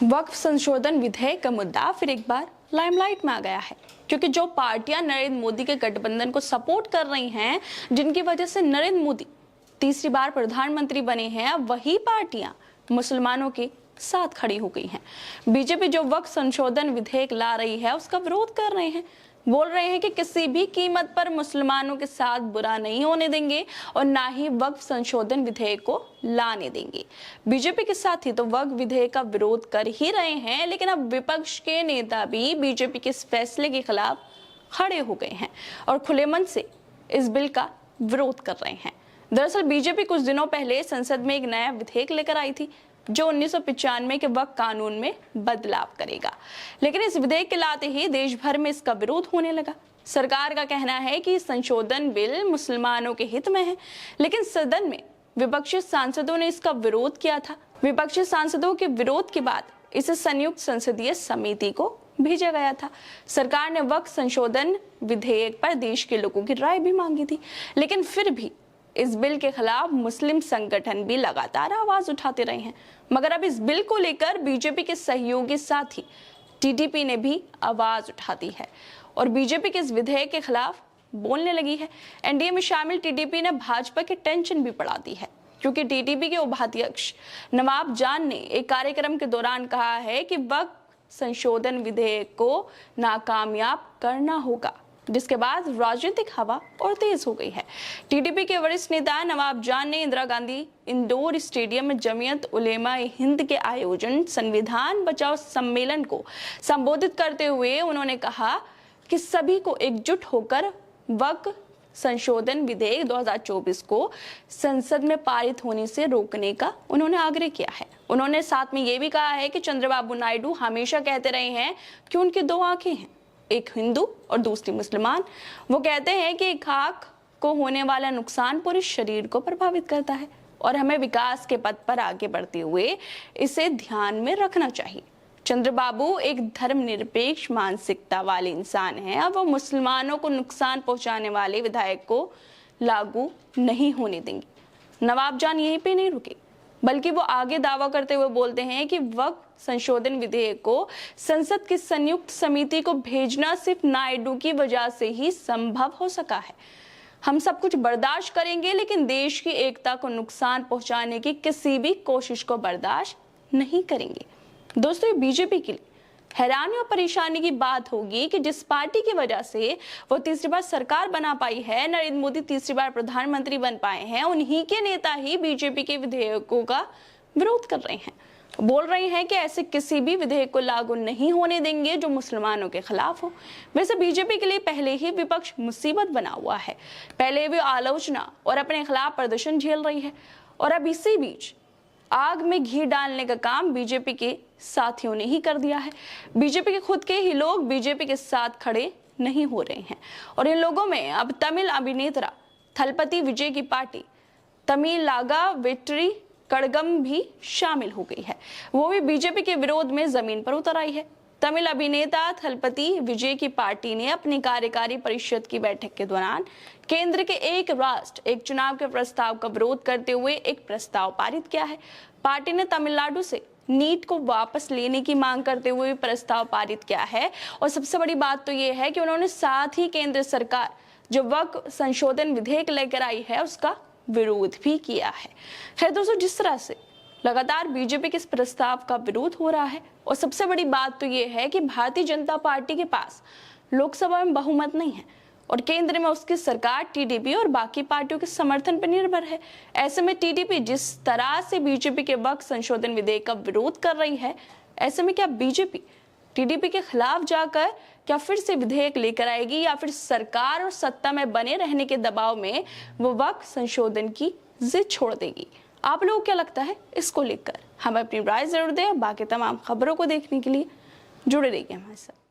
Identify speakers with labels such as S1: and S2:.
S1: वक्फ संशोधन विधेयक का मुद्दा फिर एक बार लाइमलाइट में आ गया है, क्योंकि जो पार्टियां नरेंद्र मोदी के गठबंधन को सपोर्ट कर रही हैं, जिनकी वजह से नरेंद्र मोदी तीसरी बार प्रधानमंत्री बने हैं, अब वही पार्टियां मुसलमानों के साथ खड़ी हो गई हैं। बीजेपी जो वक्फ संशोधन विधेयक ला रही है उसका विरोध कर रहे हैं, बोल रहे हैं कि किसी भी कीमत पर मुसलमानों के साथ बुरा नहीं होने देंगे और ना ही वक्फ संशोधन विधेयक को लाने देंगे। बीजेपी के साथ ही तो वक्फ विधेयक का विरोध कर ही रहे हैं, लेकिन अब विपक्ष के नेता भी बीजेपी के इस फैसले के खिलाफ खड़े हो गए हैं और खुले मन से इस बिल का विरोध कर रहे हैं। दरअसल बीजेपी कुछ दिनों पहले संसद में एक नया विधेयक लेकर आई थी जो 1995 के वक्फ कानून में बदलाव करेगा, लेकिन इस विधेयक के लाते ही देश भर में इसका विरोध होने लगा। सरकार का कहना है कि संशोधन बिल मुसलमानों के हित में है, लेकिन सदन में विपक्षी सांसदों ने इसका विरोध किया था। विपक्षी सांसदों के विरोध के बाद इसे संयुक्त संसदीय समिति को भेजा गया था। सरकार ने वक्फ संशोधन विधेयक पर देश के लोगों की राय भी मांगी थी, लेकिन फिर भी इस बिल के खिलाफ मुस्लिम संगठन भी लगातार आवाज उठाते रहे हैं। मगर अब इस बिल को लेकर बीजेपी के सहयोगी साथी टीडीपी ने भी आवाज उठा दी है और बीजेपी के इस विधेयक के खिलाफ बोलने लगी है। एनडीए में शामिल टीडीपी ने भाजपा की टेंशन भी बढ़ा दी है, क्योंकि टीडीपी के उपाध्यक्ष नवाब जान ने एक कार्यक्रम के दौरान कहा है कि वक्फ संशोधन विधेयक को नाकामयाब करना होगा, जिसके बाद राजनीतिक हवा और तेज हो गई है। टीडीपी के वरिष्ठ नेता नवाब जान ने इंदिरा गांधी इंडोर स्टेडियम में जमीयत उलेमा हिंद के आयोजन संविधान बचाओ सम्मेलन को संबोधित करते हुए उन्होंने कहा कि सभी को एकजुट होकर वक्फ संशोधन विधेयक 2024 को संसद में पारित होने से रोकने का उन्होंने आग्रह किया है। उन्होंने साथ में ये भी कहा है कि चंद्रबाबू नायडू हमेशा कहते रहे हैं कि उनकी दो आंखें हैं, एक हिंदू और दूसरी मुसलमान। वो कहते हैं कि एक आंख को होने वाला नुकसान पूरे शरीर को प्रभावित करता है और हमें विकास के पथ पर आगे बढ़ते हुए इसे ध्यान में रखना चाहिए। चंद्रबाबू एक धर्मनिरपेक्ष मानसिकता वाले इंसान हैं, अब वो मुसलमानों को नुकसान पहुंचाने वाले विधेयक को लागू नहीं होने देंगे। नवाब जान यहीं पे नहीं रुके, बल्कि वो आगे दावा करते हुए बोलते हैं कि वक्फ संशोधन विधेयक को संसद की संयुक्त समिति को भेजना सिर्फ नायडू की वजह से ही संभव हो सका है। हम सब कुछ बर्दाश्त करेंगे, लेकिन देश की एकता को नुकसान पहुंचाने की किसी भी कोशिश को बर्दाश्त नहीं करेंगे। दोस्तों, ये बीजेपी के लिए हैरानी और परेशानी की बात होगी कि जिस पार्टी की वजह से वो तीसरी बार सरकार बना पाई है, नरेंद्र मोदी तीसरी बार प्रधानमंत्री बन पाए हैं, उन्हीं के नेता ही बीजेपी के विधेयकों का विरोध कर रहे हैं। बोल रहे हैं कि ऐसे किसी भी विधेयक को लागू नहीं होने देंगे जो मुसलमानों के खिलाफ हो। वैसे बीजेपी के लिए पहले ही विपक्ष मुसीबत बना हुआ है, पहले भी आलोचना और अपने खिलाफ प्रदर्शन झेल रही है और अब इसी बीच आग में घी डालने का काम बीजेपी के साथियों ने ही कर दिया है। बीजेपी के खुद के ही लोग बीजेपी के साथ खड़े नहीं हो रहे हैं और इन लोगों में अब तमिल अभिनेता थलपति विजय की पार्टी तमिलागा वेट्री कड़गम भी शामिल हो गई है। वो भी बीजेपी के विरोध में जमीन पर उतर आई है। तमिल अभिनेता थलपति विजय की पार्टी ने अपनी कार्यकारी परिषद की बैठक के दौरान केंद्र के एक राष्ट्र एक चुनाव के प्रस्ताव का विरोध करते हुए एक प्रस्ताव पारित किया है। पार्टी ने तमिलनाडु से नीट को वापस लेने की मांग करते हुए प्रस्ताव पारित किया है और सबसे बड़ी बात तो ये है कि उन्होंने साथ ही केंद्र सरकार जो वक्फ संशोधन विधेयक लेकर आई है उसका विरोध भी किया है। खैर दोस्तों, जिस तरह से लगातार बीजेपी के इस प्रस्ताव का विरोध हो रहा है और सबसे बड़ी बात तो ये है कि भारतीय जनता पार्टी के पास लोकसभा में बहुमत नहीं है और केंद्र में उसकी सरकार टीडीपी और बाकी पार्टियों के समर्थन पर निर्भर है। ऐसे में टीडीपी जिस तरह से बीजेपी के वक्फ संशोधन विधेयक का विरोध कर रही है, ऐसे में क्या बीजेपी टीडीपी के खिलाफ जाकर क्या फिर से विधेयक लेकर आएगी या फिर सरकार और सत्ता में बने रहने के दबाव में वो वक्फ संशोधन की जिद छोड़ देगी? आप लोगों को क्या लगता है इसको लेकर? हमें अपनी राय जरूर दें। बाकी तमाम खबरों को देखने के लिए जुड़े रहिए हमारे साथ।